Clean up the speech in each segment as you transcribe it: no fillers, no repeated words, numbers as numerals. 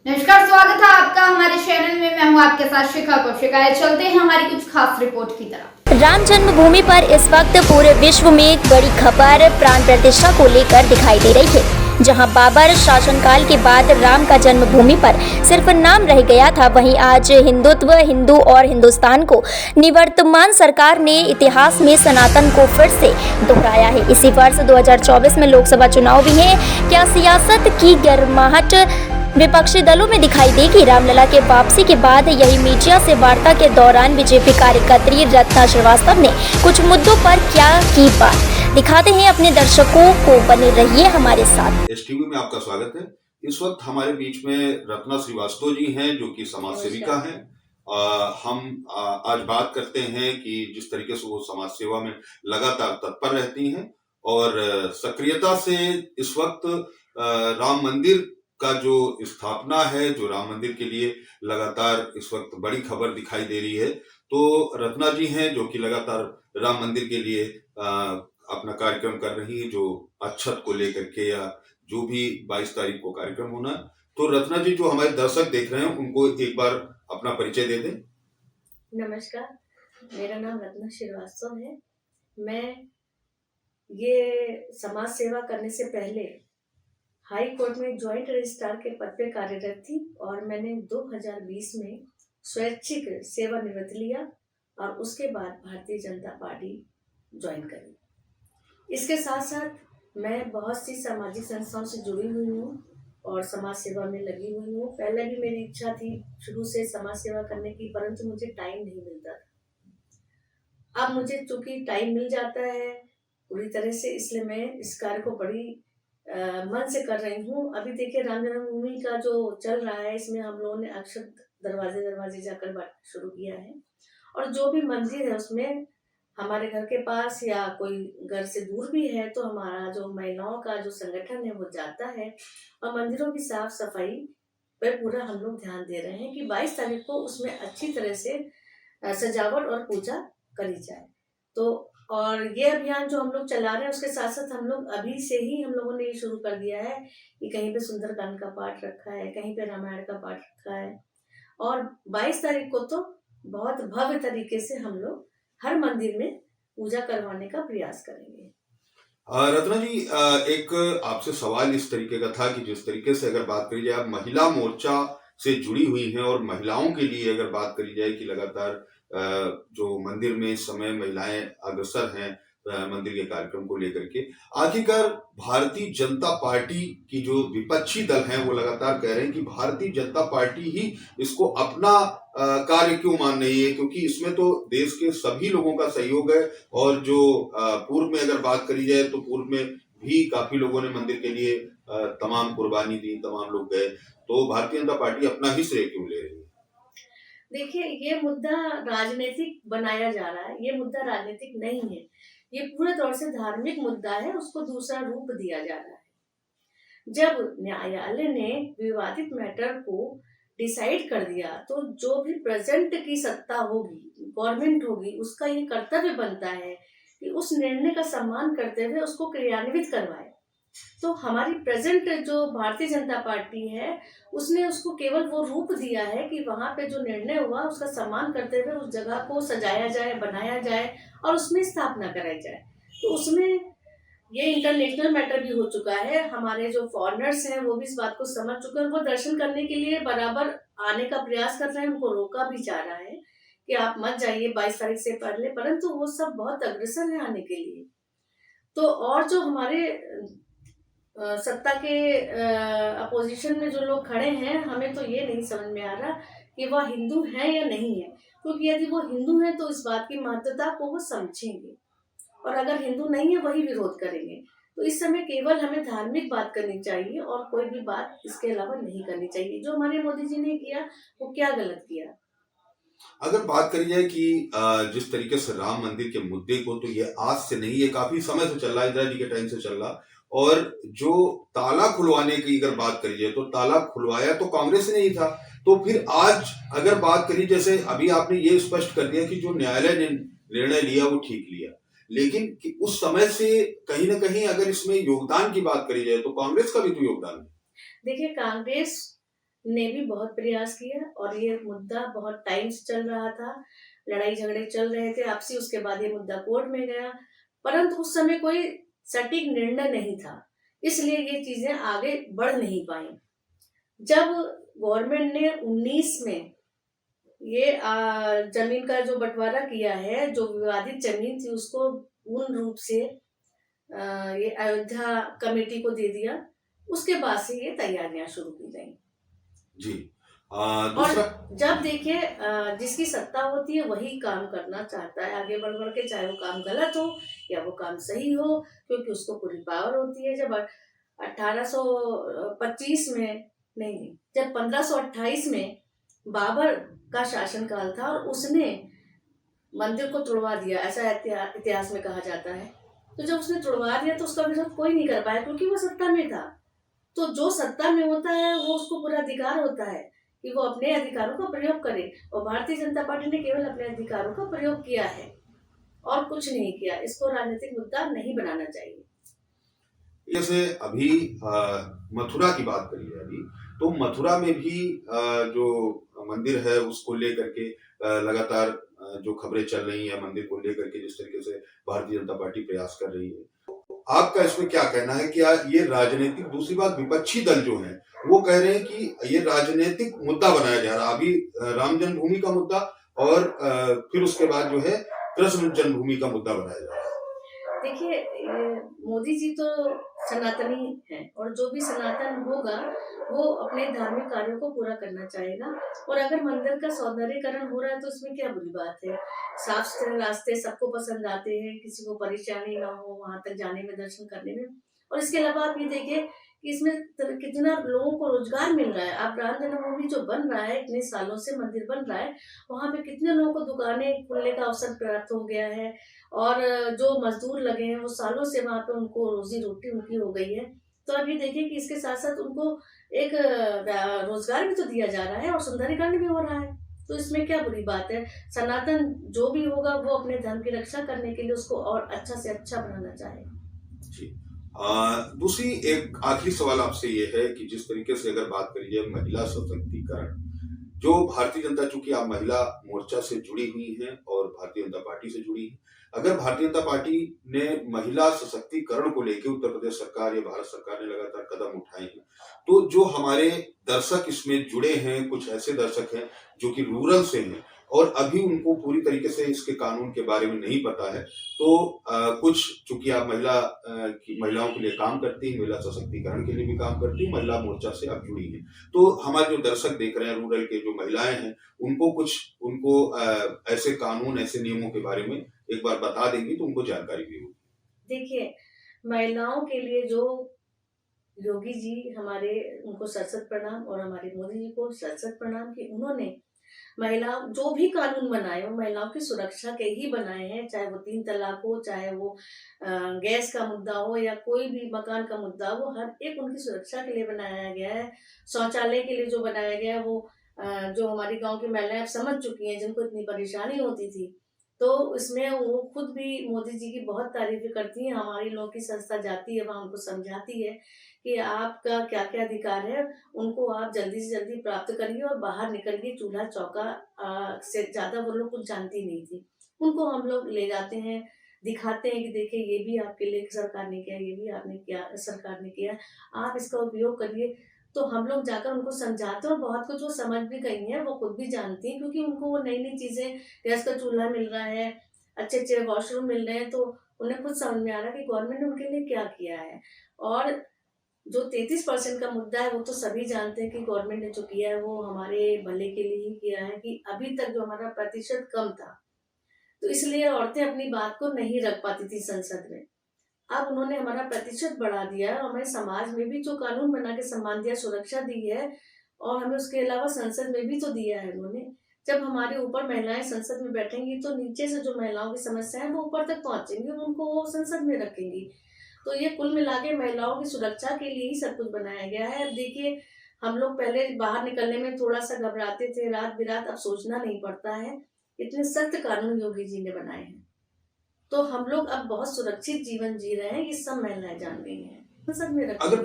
नमस्कार, स्वागत है आपका हमारे चैनल में। मैं हूं आपके साथ शिखा कौशिका। चलते हैं हमारी कुछ खास रिपोर्ट की तरफ। राम जन्मभूमि पर इस वक्त पूरे विश्व में एक बड़ी खबर प्राण प्रतिष्ठा को लेकर दिखाई दे रही है। जहां बाबर शासनकाल के बाद राम का जन्मभूमि पर सिर्फ नाम रह गया था, वहीं आज हिंदुत्व, हिंदू और हिंदुस्तान को निवर्तमान सरकार ने इतिहास में सनातन को फिर से दोहराया है। इसी वर्ष 2024 में लोकसभा चुनाव भी है। क्या सियासत की गर्माहट विपक्षी दलों में दिखाई देगी? रामलला के वापसी के बाद यही मीडिया से वार्ता के दौरान बीजेपी कार्यकर्त्री रत्ना श्रीवास्तव ने कुछ मुद्दों पर क्या की बात, दिखाते हैं अपने दर्शकों को। बने रहिए हमारे साथ। एसटीवी में आपका स्वागत है। इस वक्त हमारे बीच में रत्ना श्रीवास्तव जी हैं, जो कि समाज सेविका हैं। हम आज बात करते हैं कि जिस तरीके से वो समाज सेवा में लगातार तत्पर रहती हैं और सक्रियता से इस वक्त राम मंदिर का जो स्थापना है, जो राम मंदिर के लिए लगातार इस वक्त बड़ी खबर दिखाई दे रही है। तो रत्ना जी हैं जो कि लगातार राम मंदिर के लिए अपना कार्यक्रम कर रही है, जो अच्छत को लेकर के या जो भी 22 तारीख को कार्यक्रम होना। तो रत्ना जी, जो हमारे दर्शक देख रहे हैं, उनको एक बार अपना परिचय दे दें। नमस्कार, मेरा नाम रत्ना श्रीवास्तव है। मैं ये समाज सेवा करने से पहले हाई कोर्ट में ज्वाइंट रजिस्ट्रार के पद पे कार्यरत थी और मैंने 2020 में स्वैच्छिक सेवानिवृत्त लिया और उसके बाद भारतीय जनता पार्टी ज्वाइन करी। इसके साथ साथ मैं बहुत सी सामाजिक संस्थाओं से जुड़ी हुई हूँ और समाज सेवा में लगी हुई हूँ। पहले भी मेरी इच्छा थी शुरू से समाज सेवा करने की, परंतु मुझे टाइम नहीं मिलता था। अब मुझे चूंकि टाइम मिल जाता है पूरी तरह से, इसलिए मैं इस कार्य को बड़ी मन से कर रही हूँ। अभी देखिए, राम जन्मभूमि का जो चल रहा है, इसमें हम लोगों ने अक्षत दरवाजे दरवाजे जाकर बांटना शुरू किया है और जो भी मंदिर है उसमें हमारे घर के पास या कोई घर से दूर भी है तो हमारा जो महिलाओं का जो संगठन है वो जाता है और मंदिरों की साफ सफाई पर पूरा हम लोग ध्यान दे रहे हैं कि 22 तारीख को उसमें अच्छी तरह से सजावट और पूजा करी जाए। तो और ये अभियान जो हम लोग चला रहे हैं, उसके साथ साथ हम लोग अभी से ही हम लोगों ने ये शुरू कर दिया है कि कहीं पे सुंदरकांड का पाठ रखा है, कहीं पे रामायण का पाठ रखा है और 22 तारीख को तो बहुत भव्य तरीके से हम लोग हर मंदिर में पूजा करवाने का प्रयास करेंगे। रत्ना जी, एक आपसे सवाल इस तरीके का था कि जिस तरीके से अगर बात करी जाए, आप महिला मोर्चा से जुड़ी हुई हैं और महिलाओं के लिए अगर बात करी जाए कि लगातार जो मंदिर में इस समय महिलाएं अग्रसर हैं मंदिर के कार्यक्रम को लेकर के, आखिरकार भारतीय जनता पार्टी की जो विपक्षी दल हैं वो लगातार कह रहे हैं कि भारतीय जनता पार्टी ही इसको अपना कार्य क्यों मान रही है, क्योंकि इसमें तो देश के सभी लोगों का सहयोग है और जो पूर्व में अगर बात करी जाए तो पूर्व में भी काफी लोगों ने मंदिर के लिए तमाम कुर्बानी दी, तमाम लोग गए। तो भारतीय जनता पार्टी अपना ही श्रेय क्यों ले रही है? देखिए, ये मुद्दा राजनीतिक बनाया जा रहा है। ये मुद्दा राजनीतिक नहीं है, ये पूरे तौर से धार्मिक मुद्दा है, उसको दूसरा रूप दिया जा रहा है। जब न्यायालय ने विवादित मैटर को डिसाइड कर दिया तो जो भी प्रेजेंट की सत्ता होगी, गवर्नमेंट होगी, उसका ये कर्तव्य बनता है कि उस निर्णय का सम्मान करते हुए उसको क्रियान्वित करवाए। तो हमारी प्रेजेंट जो भारतीय जनता पार्टी है उसने उसको केवल वो रूप दिया है कि वहां पे जो निर्णय हुआ उसका सम्मान करते हुए उस जगह को सजाया जाए, बनाया जाए और उसमें स्थापना कराई जाए। तो उसमें ये इंटरनेशनल मैटर भी हो चुका है। हमारे जो फॉरेनर्स हैं वो भी इस बात को समझ चुके हैं, वो दर्शन करने के लिए बराबर आने का प्रयास कर रहे हैं। उनको रोका भी जा रहा है कि आप मत जाइए 22 तारीख से पहले, परंतु वो सब बहुत अग्रसर है आने के लिए। तो और जो हमारे सत्ता के अपोजिशन में जो लोग खड़े हैं, हमें तो ये नहीं समझ में आ रहा कि वह हिंदू हैं या नहीं है, क्योंकि यदि वो हिंदू हैं तो इस बात की महत्वता को वो समझेंगे और अगर हिंदू नहीं है वही विरोध करेंगे। तो इस समय केवल हमें धार्मिक बात करनी चाहिए और कोई भी बात इसके अलावा नहीं करनी चाहिए। जो हमारे मोदी जी ने किया वो क्या गलत किया। अगर बात करी जाए कि जिस तरीके से राम मंदिर के मुद्दे को, तो ये आज से नहीं, ये काफी समय से चल रहा है, इंदिरा जी के टाइम से चल रहा। और जो ताला खुलवाने की अगर बात करी जाए तो ताला खुलवाया तो कांग्रेस ने ही था। तो फिर आज अगर बात करी, जैसे अभी आपने ये स्पष्ट कर दिया कि जो न्यायालय ने निर्णय लिया वो ठीक लिया, लेकिन कि उस समय से कहीं ना कहीं अगर इसमें योगदान की बात करी जाए तो कांग्रेस का भी तो योगदान है। देखिए, कांग्रेस ने भी बहुत प्रयास किया और ये मुद्दा बहुत टाइम से चल रहा था, लड़ाई झगड़े चल रहे थे आपसी, उसके बाद ये मुद्दा कोर्ट में गया, परंतु उस समय कोई सटीक निर्णय नहीं था, इसलिए ये चीजें आगे बढ़ नहीं पाई। जब गवर्नमेंट ने 19 में ये जमीन का जो बंटवारा किया है, जो विवादित जमीन थी उसको पूर्ण रूप से ये अयोध्या कमेटी को दे दिया, उसके बाद से ये तैयारियां शुरू की गई। जी। और दूसरा, जब देखिए जिसकी सत्ता होती है वही काम करना चाहता है आगे बढ़ बढ़ के, चाहे वो काम गलत हो या वो काम सही हो, क्योंकि उसको पूरी पावर होती है। जब 1825 में नहीं, जब 1528 में बाबर का शासनकाल था और उसने मंदिर को तुड़वा दिया, ऐसा इतिहास में कहा जाता है। तो जब उसने तुड़वा दिया तो उसका विरोध कोई नहीं कर पाया, क्योंकि वो सत्ता में था। तो जो सत्ता में होता है वो उसको पूरा अधिकार होता है कि वो अपने अधिकारों का प्रयोग करे, और भारतीय जनता पार्टी ने केवल अपने अधिकारों का प्रयोग किया है और कुछ नहीं किया। इसको राजनीतिक मुद्दा नहीं बनाना चाहिए। जैसे अभी मथुरा की बात करी है अभी, तो मथुरा में भी जो मंदिर है उसको लेकर के लगातार जो खबरें चल रही है, मंदिर को लेकर के जिस तरीके से भारतीय जनता पार्टी प्रयास कर रही है, आपका इसमें क्या कहना है? क्या ये राजनीतिक, दूसरी बात विपक्षी दल जो है वो कह रहे हैं कि ये राजनीतिक मुद्दा बनाया जा रहा है, अभी राम जन्मभूमि का मुद्दा और फिर उसके बाद जो है कृष्ण जन्मभूमि का मुद्दा बनाया जा रहा है। देखिए, मोदी जी तो सनातनी हैं और जो भी सनातन होगा वो अपने धार्मिक कार्यों को पूरा करना चाहेगा, और अगर मंदिर का सौंदर्यीकरण हो रहा है तो इसमें क्या बुरी बात है। साफ सुथरे रास्ते सबको पसंद आते हैं, किसी को परेशानी ना हो वहां तक जाने में, दर्शन करने में। और इसके अलावा आप ये देखिए कि इसमें कितना लोगों को रोजगार मिल रहा है। अब राम जन्मभूमि जो बन रहा है, इतने सालों से मंदिर बन रहा है, वहां पे कितने लोगों को दुकानें खुलने का अवसर प्राप्त हो गया है, और जो मजदूर लगे हैं वो सालों से वहां पे उनको रोजी रोटी उनकी हो गई है। तो अब ये देखिए कि इसके साथ साथ उनको एक रोजगार भी तो दिया जा रहा है और सुंदरीकरण भी हो रहा है। तो इसमें क्या बुरी बात है। सनातन जो भी होगा वो अपने धर्म की रक्षा करने के लिए उसको और अच्छा से अच्छा बनाना चाहेगा। जी। दूसरी एक आखिरी सवाल आपसे ये है कि जिस तरीके से अगर बात करी जाए महिला सशक्तिकरण, जो भारतीय जनता, चूंकि आप महिला मोर्चा से जुड़ी हुई हैं और भारतीय जनता पार्टी से जुड़ी हैं, अगर भारतीय जनता पार्टी ने महिला सशक्तिकरण को लेकर उत्तर प्रदेश सरकार या भारत सरकार ने लगातार कदम उठाए हैं, तो जो हमारे दर्शक इसमें जुड़े हैं, कुछ ऐसे दर्शक हैं जो कि रूरल से हैं और अभी उनको पूरी तरीके से इसके कानून के बारे में नहीं पता है, तो कुछ, चूंकि आप महिलाओं के लिए काम करती हैं, महिला सशक्तिकरण के लिए भी काम करती हैं, महिला मोर्चा से आप जुड़ी हैं, तो हमारे जो दर्शक देख रहे हैं रूरल के जो महिलाएं हैं, उनको ऐसे कानून, ऐसे नियमों के बारे में एक बार बता देंगी तो उनको जानकारी भी होगी। देखिए, महिलाओं के लिए जो योगी जी हमारे, उनको सत प्रणाम, और हमारे मोदी जी को सत प्रणाम कि उन्होंने महिला जो भी कानून बनाए वो महिलाओं की सुरक्षा के ही बनाए हैं। चाहे वो 3 तलाक हो, चाहे वो गैस का मुद्दा हो, या कोई भी मकान का मुद्दा हो, हर एक उनकी सुरक्षा के लिए बनाया गया है। शौचालय के लिए जो बनाया गया है वो जो हमारी गांव की महिलाएं अब समझ चुकी हैं, जिनको इतनी परेशानी होती थी, तो इसमें वो खुद भी मोदी जी की बहुत तारीफें करती हैं। हमारी लोगों की संस्था जाती है वहाँ, उनको समझाती है कि आपका क्या क्या अधिकार है, उनको आप जल्दी से जल्दी प्राप्त करिए और बाहर निकलिए। चूल्हा चौका से ज्यादा वो लोग कुछ जानती नहीं थी। उनको हम लोग ले जाते हैं, दिखाते हैं कि देखिए ये भी आपके लिए सरकार ने किया, ये भी आपने किया, सरकार ने किया, आप इसका उपयोग करिए। तो हम लोग जाकर उनको समझाते हैं, और बहुत कुछ वो समझ भी गई हैं, वो खुद भी जानती हैं, क्योंकि उनको वो नई नई चीजें, गैस का चूल्हा मिल रहा है, अच्छे अच्छे वॉशरूम मिल रहे हैं, तो उन्हें खुद समझ में आ रहा है कि गवर्नमेंट ने उनके लिए क्या किया है। और जो 33% का मुद्दा है वो तो सभी जानते हैं कि गवर्नमेंट ने जो किया है वो हमारे भले के लिए ही किया है, कि अभी तक जो हमारा प्रतिशत कम था तो इसलिए औरतें अपनी बात को नहीं रख पाती थी संसद में। अब उन्होंने हमारा प्रतिशत बढ़ा दिया है, हमारे समाज में भी जो कानून बना के सम्मान दिया, सुरक्षा दी है, और हमें उसके अलावा संसद में भी तो दिया है उन्होंने। जब हमारे ऊपर महिलाएं संसद में बैठेंगी तो नीचे से जो महिलाओं की समस्या है वो ऊपर तक पहुंचेंगी और उनको वो संसद में रखेंगी। तो ये कुल मिला के महिलाओं की सुरक्षा के लिए ही सब कुछ बनाया गया है। अब देखिए, हम लोग पहले बाहर निकलने में थोड़ा सा घबराते थे, रात बिरात, अब सोचना नहीं पड़ता है। इतने सख्त कानून योगी जी ने बनाए हैं, तो हम लोग अब बहुत सुरक्षित जीवन जी रहे हैं, ये सब महिलाएं जान गई हैं। संसद में रखेंगे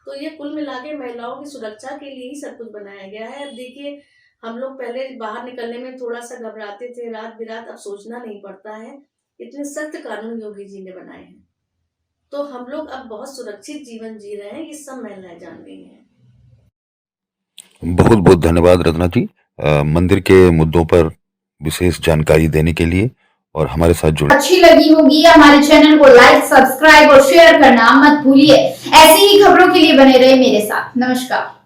तो ये कुल मिला के महिलाओं की सुरक्षा के लिए ही सब कुछ बनाया गया है। अब देखिए, हम लोग पहले बाहर निकलने में थोड़ा सा घबराते थे, रात बिरात, अब सोचना नहीं पड़ता है। इतने सख्त कानून योगी जी ने बनाए हैं, तो हम लोग अब बहुत सुरक्षित जीवन जी रहे हैं, ये सब महिलाएं जान गई हैं। बहुत बहुत धन्यवाद रत्ना जी, मंदिर के मुद्दों पर विशेष जानकारी देने के लिए और हमारे साथ जुड़े। अच्छी लगी होगी हमारे चैनल को लाइक, सब्सक्राइब और शेयर करना मत भूलिए। ऐसी ही खबरों के लिए बने रहे मेरे साथ। नमस्कार।